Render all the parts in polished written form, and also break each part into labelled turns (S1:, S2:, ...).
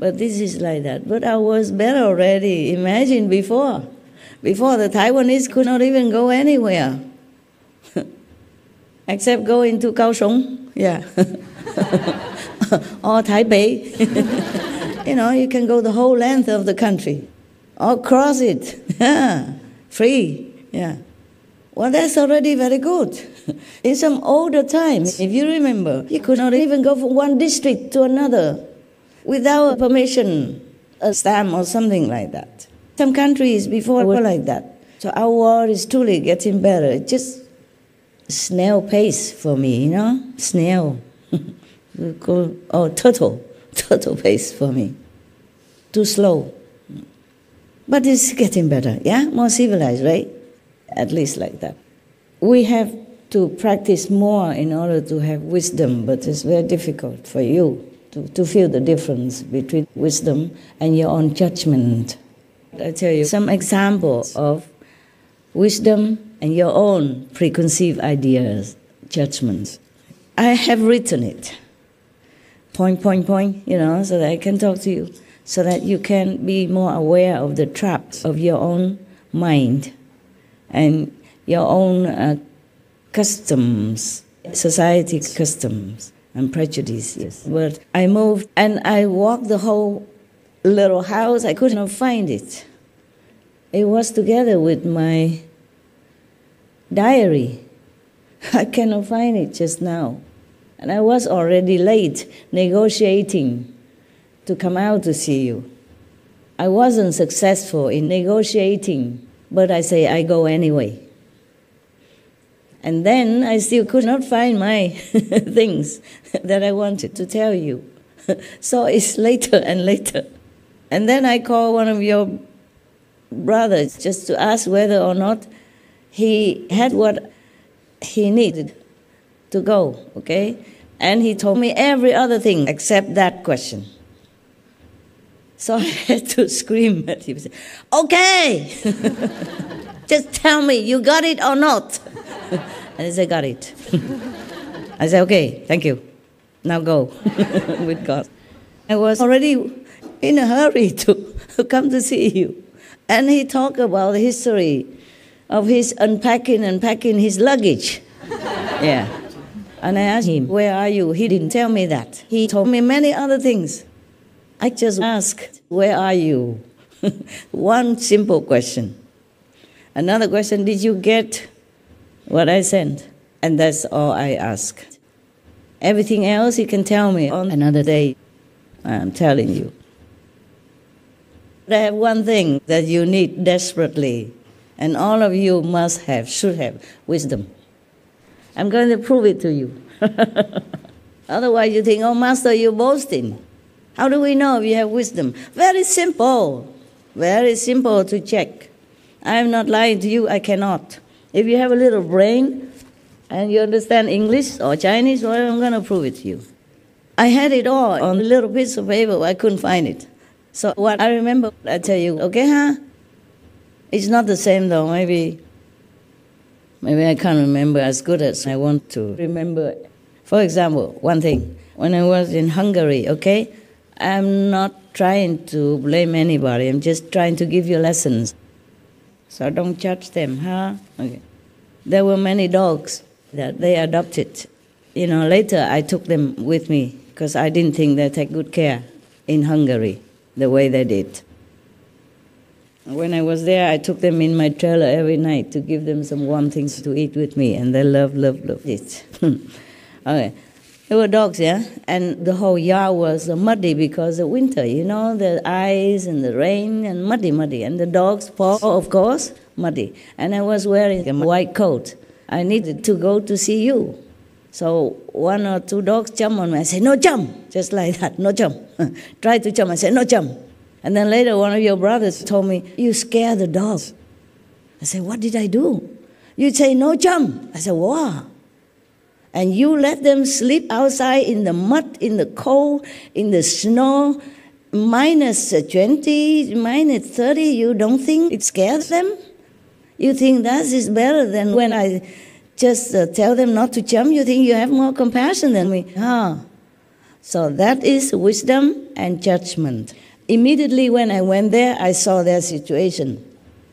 S1: but this is like that. But I was better already. Imagine before. Before, the Taiwanese could not even go anywhere. Except go into Kaohsiung. Yeah. Or Taipei. You know, you can go the whole length of the country. Or cross it. Yeah. Free. Yeah. Well, that's already very good. In some older times, if you remember, you could not even go from one district to another without permission, a stamp or something like that. Some countries before were like that. So our world is truly getting better. It's just snail pace for me, you know? Snail. We call, turtle pace for me. Too slow. But it's getting better, yeah? More civilized, right? At least like that. We have to practice more in order to have wisdom, but it's very difficult for you to feel the difference between wisdom and your own judgment. I tell you some example of wisdom and your own preconceived ideas, judgments. I have written it, point, you know, so that I can talk to you, so that you can be more aware of the traps of your own mind and your own customs, society customs and prejudices. But I moved and I walked the whole little house. I could not find it. It was together with my diary. I cannot find it just now. And I was already late negotiating to come out to see you. I wasn't successful in negotiating, but I say I go anyway. And then I still could not find my things that I wanted to tell you. So it's later and later. And then I called one of your brothers just to ask whether or not he had what he needed to go, okay? And he told me every other thing except that question. So I had to scream at him, okay, just tell me, you got it or not? And he said, got it. I said, okay, thank you. Now go with God. I was already in a hurry to come to see you. And he talked about the history of his unpacking and packing his luggage. Yeah. And I asked him, where are you? He didn't tell me that. He told me many other things. I just asked, where are you? One simple question. Another question, did you get what I sent? And that's all I asked. Everything else he can tell me on another day. I'm telling you. But I have one thing that you need desperately, and all of you must have, should have, wisdom. I'm going to prove it to you. Otherwise you think, oh, Master, you're boasting. How do we know if you have wisdom? Very simple to check. I'm not lying to you, I cannot. If you have a little brain and you understand English or Chinese, well, I'm going to prove it to you. I had it all on a little piece of paper, I couldn't find it. So what I remember, I tell you, okay, huh? It's not the same though, maybe I can't remember as good as I want to remember. For example, one thing, when I was in Hungary, okay, I'm not trying to blame anybody, I'm just trying to give you lessons. So don't judge them, huh? Okay. There were many dogs that they adopted. You know, later I took them with me because I didn't think they take good care in Hungary the way they did. When I was there, I took them in my trailer every night to give them some warm things to eat with me, and they loved it. Okay. There were dogs, yeah? And the whole yard was muddy because of winter, you know, the ice and the rain and muddy. And the dog's paw, of course, muddy. And I was wearing a white coat. I needed to go to see you. So one or two dogs jump on me. I said, no jump, just like that, no jump. Try to jump. I said, no jump. And then later one of your brothers told me, you scare the dogs. I said, what did I do? You say, no jump. I said, wow. And you let them sleep outside in the mud, in the cold, in the snow, minus 20, minus 30, you don't think it scares them? You think that is better than when I just tell them not to jump? You think you have more compassion than me? So that is wisdom and judgment. Immediately when I went there, I saw their situation.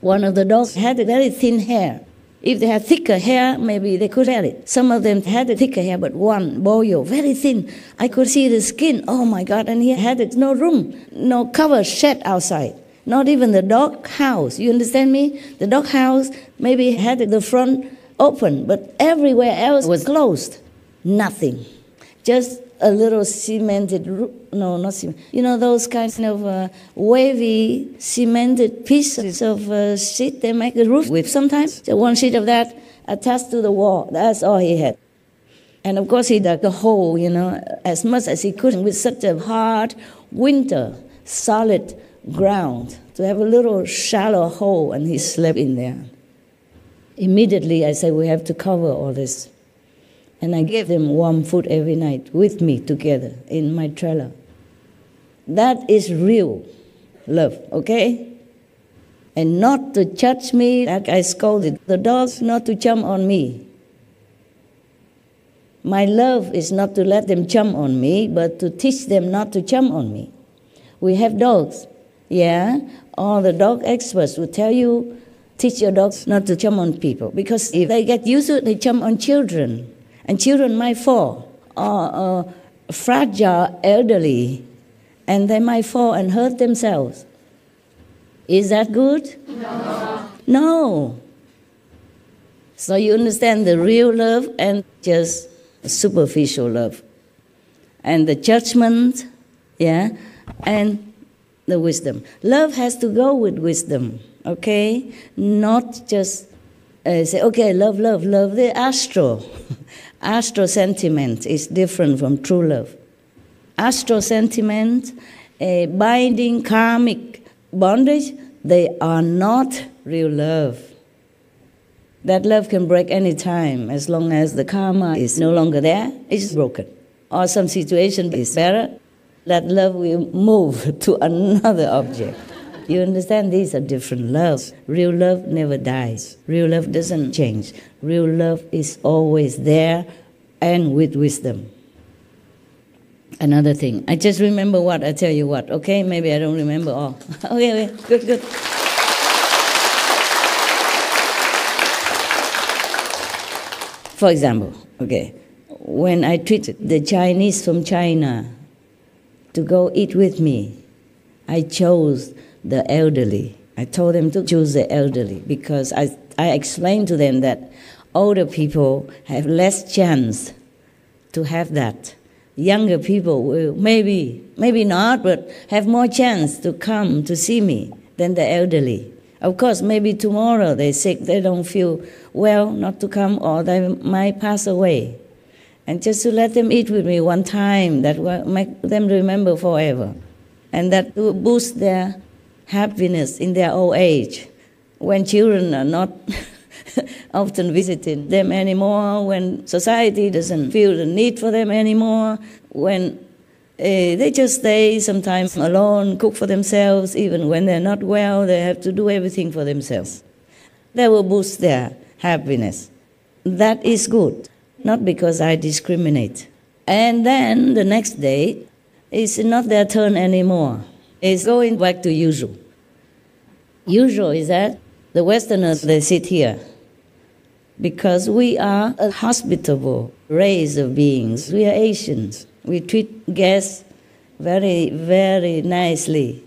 S1: One of the dogs had a very thin hair. If they had thicker hair, maybe they could have it. Some of them had a thicker hair, but one, boyo, very thin. I could see the skin. Oh my God, and he had no room, no cover shed outside. Not even the dog house. You understand me? The dog house maybe had the front open, but everywhere else was closed. Nothing. Just a little cemented roof. No, not cement. You know those kinds of wavy cemented pieces of sheet they make a roof with sometimes? So one sheet of that attached to the wall. That's all he had. And of course he dug a hole, as much as he could with such a hard winter, solid ground, to have a little shallow hole, and he slept in there. Immediately I said, we have to cover all this. And I gave them warm food every night with me together in my trailer. That is real love, okay? And not to judge me like I scolded the dogs, not to jump on me. My love is not to let them jump on me, but to teach them not to jump on me. We have dogs, all the dog experts will tell you, teach your dogs not to jump on people, because if they get used to it, they jump on children. And children might fall, or fragile elderly, and they might fall and hurt themselves. Is that good? No. So you understand the real love and just superficial love. And the judgment, and the wisdom. Love has to go with wisdom, okay? Not just say, okay, love. The astro sentiment is different from true love. Astro sentiment, binding karmic bondage, they are not real love. That love can break any time as long as the karma is no longer there, it's broken. Or some situation is better, that love will move to another object. You understand? These are different loves. Real love never dies. Real love doesn't change. Real love is always there and with wisdom. Another thing. I just remember what I tell you what, okay? Maybe I don't remember all. Okay, good. For example, when I treated the Chinese from China to go eat with me, I chose the elderly. I told them to choose the elderly because I explained to them that older people have less chance to have that. Younger people will maybe not, but have more chance to come to see me than the elderly. Of course, maybe tomorrow they're sick, they don't feel well not to come, or they might pass away. And just to let them eat with me one time, that will make them remember forever. And that will boost their happiness in their old age, when children are not often visiting them anymore, when society doesn't feel the need for them anymore, when they just stay sometimes alone, cook for themselves, even when they're not well, they have to do everything for themselves. That will boost their happiness. That is good, not because I discriminate. And then the next day, it's not their turn anymore. It's going back to usual. Usual is that the Westerners, they sit here because we are a hospitable race of beings. We are Asians. We treat guests very, very nicely,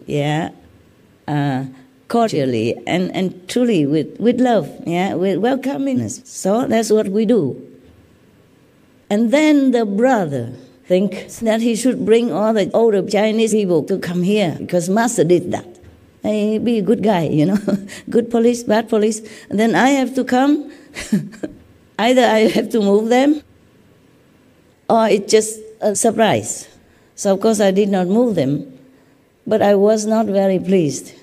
S1: cordially and truly with love, with welcomingness. So that's what we do. And then the brother thinks that he should bring all the older Chinese people to come here because Master did that. He be a good guy, good police, bad police. And then I have to come. Either I have to move them, or it's just a surprise. So of course I did not move them, but I was not very pleased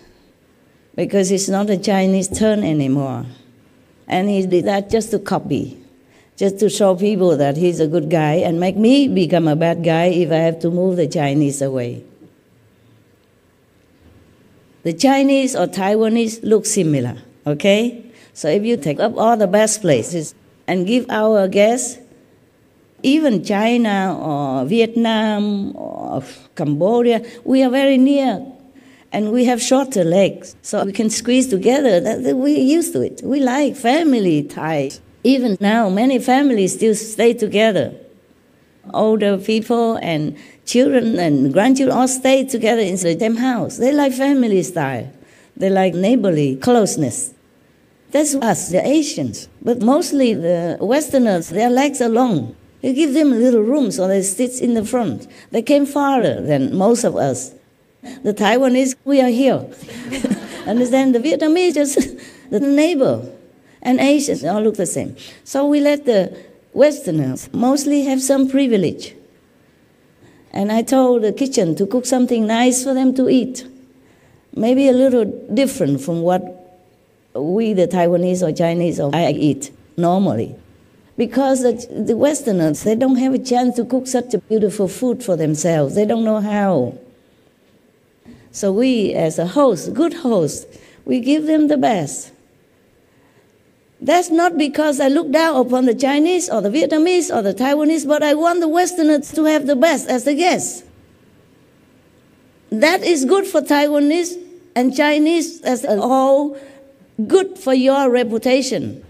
S1: because it's not a Chinese turn anymore. And he did that just to copy, just to show people that he's a good guy and make me become a bad guy if I have to move the Chinese away. The Chinese or Taiwanese look similar, okay? So if you take up all the best places and give our guests Even China or Vietnam or Cambodia, we are very near. And we have shorter legs, so we can squeeze together. We're used to it. We like family ties. Even now, many families still stay together. Older people and children and grandchildren all stay together in the same house. They like family style. They like neighborly closeness. That's us, the Asians. But mostly the Westerners, their legs are long. You give them a little room so they sit in the front. They came farther than most of us. The Taiwanese, we are here. Understand? The Vietnamese, just the neighbor. And Asians, all look the same. So we let the Westerners mostly have some privilege. And I told the kitchen to cook something nice for them to eat. Maybe a little different from what we, the Taiwanese or Chinese, or I eat normally. Because the Westerners, they don't have a chance to cook such a beautiful food for themselves. They don't know how. So we, as a host, good host, we give them the best. That's not because I look down upon the Chinese or the Vietnamese or the Taiwanese, but I want the Westerners to have the best as the guests. That is good for Taiwanese and Chinese as a whole, good for your reputation.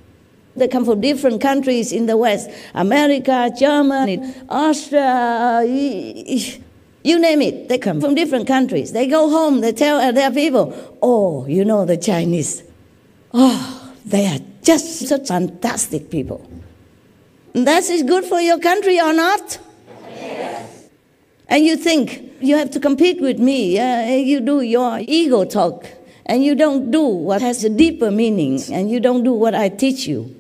S1: They come from different countries in the West, America, Germany, Austria, you name it. They come from different countries. They go home, they tell their people, oh, you know the Chinese. Oh, they are just such fantastic people. That is good for your country or not? Yes. And you think you have to compete with me. You do your ego talk. And you don't do what has a deeper meaning. And you don't do what I teach you.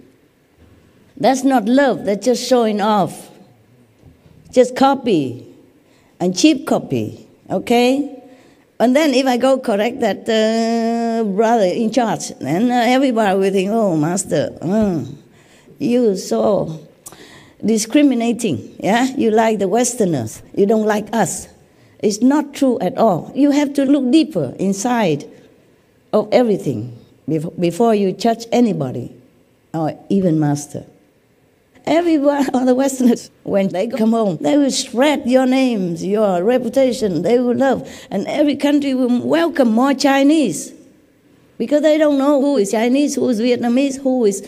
S1: That's not love. That's just showing off. Just copy. And cheap copy. Okay? And then if I go correct that brother in charge, then everybody will think, oh, master, you so discriminating. Yeah? You like the Westerners. You don't like us. It's not true at all. You have to look deeper inside of everything before you judge anybody, or even master. Everyone, all the Westerners, when they come home, they will spread your names, your reputation, they will love. And every country will welcome more Chinese. Because they don't know who is Chinese, who is Vietnamese, who is...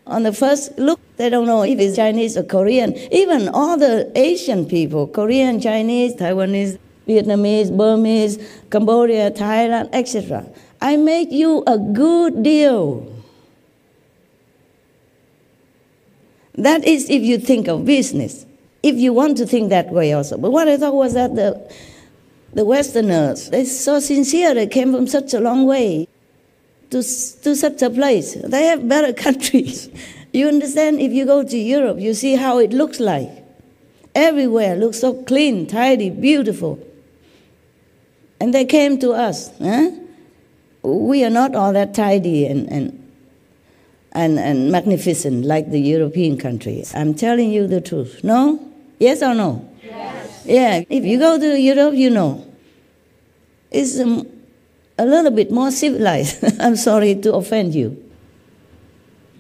S1: On the first look, they don't know if it's Chinese or Korean. Even all the Asian people, Korean, Chinese, Taiwanese, Vietnamese, Burmese, Cambodia, Thailand, etc. I make you a good deal. That is if you think of business. If you want to think that way also. But what I thought was that the Westerners, they're so sincere. They came from such a long way to such a place. They have better countries. You understand? If you go to Europe, you see how it looks like. Everywhere looks so clean, tidy, beautiful. And they came to us. Huh? We are not all that tidy and magnificent like the European countries. I'm telling you the truth. No? Yes or no? Yes. Yeah, if you go to Europe, you know. It's a little bit more civilized. I'm sorry to offend you.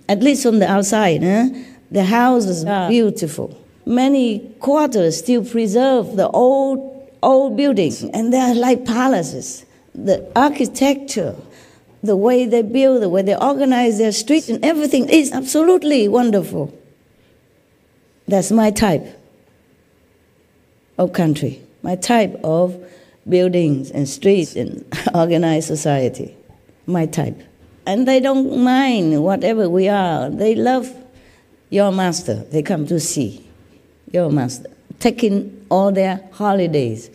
S1: At least from the outside, the houses are beautiful. Many quarters still preserve the old buildings, and they are like palaces. The architecture, the way they build, the way they organize their streets and everything is absolutely wonderful. That's my type of country, my type of buildings and streets and organized society, my type. And they don't mind whatever we are. They love your master. They come to see your master, taking all their holidays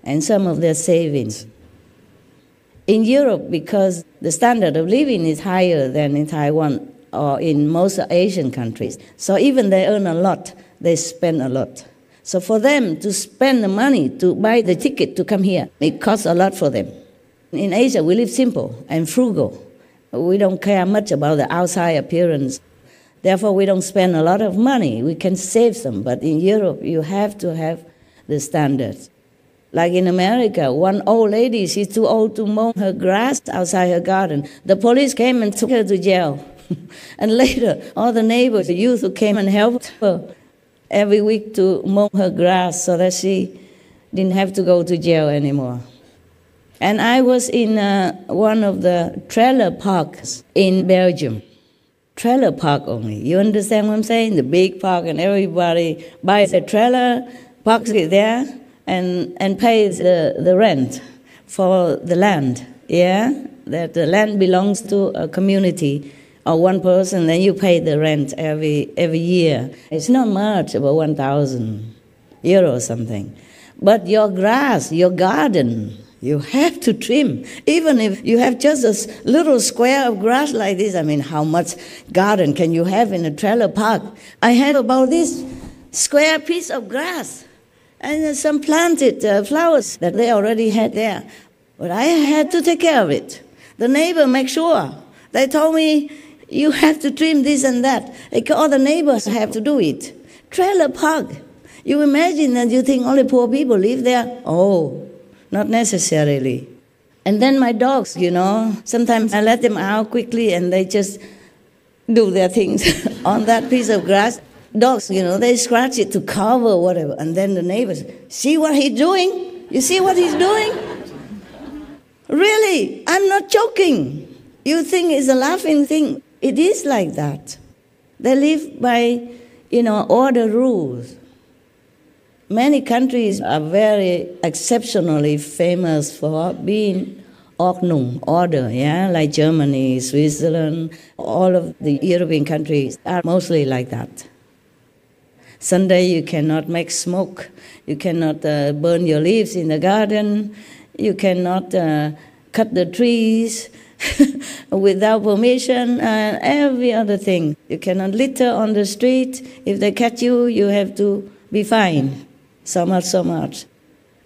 S1: and some of their savings. In Europe, because the standard of living is higher than in Taiwan or in most Asian countries, so even they earn a lot, they spend a lot. So for them to spend the money to buy the ticket to come here, it costs a lot for them. In Asia, we live simple and frugal. We don't care much about the outside appearance. Therefore, we don't spend a lot of money. We can save some, but in Europe, you have to have the standards. Like in America, one old lady, she's too old to mow her grass outside her garden. The police came and took her to jail. And later, all the neighbors, the youth who came and helped her, every week to mow her grass so that she didn't have to go to jail anymore. And I was in one of the trailer parks in Belgium. Trailer park only. You understand what I'm saying? The big park, and everybody buys a trailer, parks it there, and pays the rent for the land. Yeah? That the land belongs to a community or one person, then you pay the rent every year. It's not much, about 1,000 euros or something. But your grass, your garden, you have to trim. Even if you have just a little square of grass like this, I mean, how much garden can you have in a trailer park? I had about this square piece of grass and some planted flowers that they already had there. But I had to take care of it. The neighbor make sure. They told me, you have to trim this and that. All the neighbors have to do it. Trailer park. You imagine that you think only poor people live there? Oh, not necessarily. And then my dogs, you know, sometimes I let them out quickly and they just do their things on that piece of grass. Dogs, you know, they scratch it to cover whatever. And then the neighbors, see what he's doing? You see what he's doing? Really, I'm not joking. You think it's a laughing thing. It is like that. They live by, all the rules. Many countries are very exceptionally famous for being Ordnung, order, yeah, like Germany, Switzerland, all of the European countries are mostly like that. Sunday you cannot make smoke, you cannot burn your leaves in the garden, you cannot cut the trees without permission, and every other thing. You cannot litter on the street. If they catch you, you have to be fined. So much.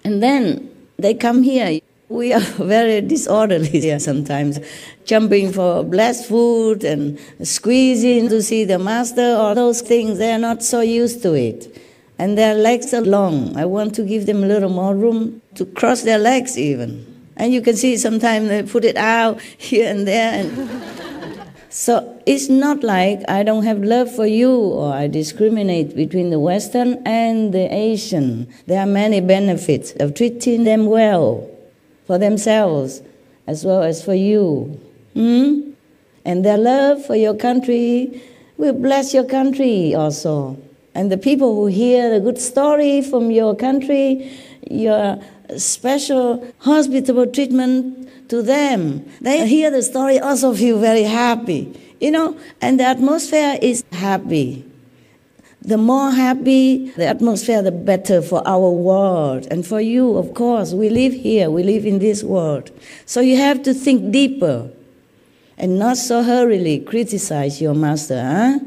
S1: And then they come here. We are very disorderly here sometimes, jumping for blessed food and squeezing to see the master, or those things. They are not so used to it. And their legs are long. I want to give them a little more room to cross their legs even. And you can see sometimes they put it out here and there. So it's not like I don't have love for you or I discriminate between the Western and the Asian. There are many benefits of treating them well for themselves as well as for you. And their love for your country will bless your country also. And the people who hear the good story from your country, your special hospitable treatment to them, they hear the story, also feel very happy, and the atmosphere is happy. The more happy the atmosphere, the better for our world. And for you, of course, we live here, we live in this world. So you have to think deeper and not so hurriedly criticize your master,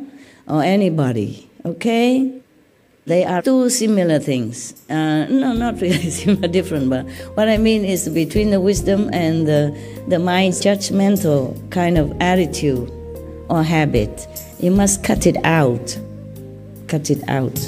S1: or anybody, okay? They are two similar things. No, not really similar, different, but what I mean is between the wisdom and the mind's judgmental kind of attitude or habit. You must cut it out. Cut it out.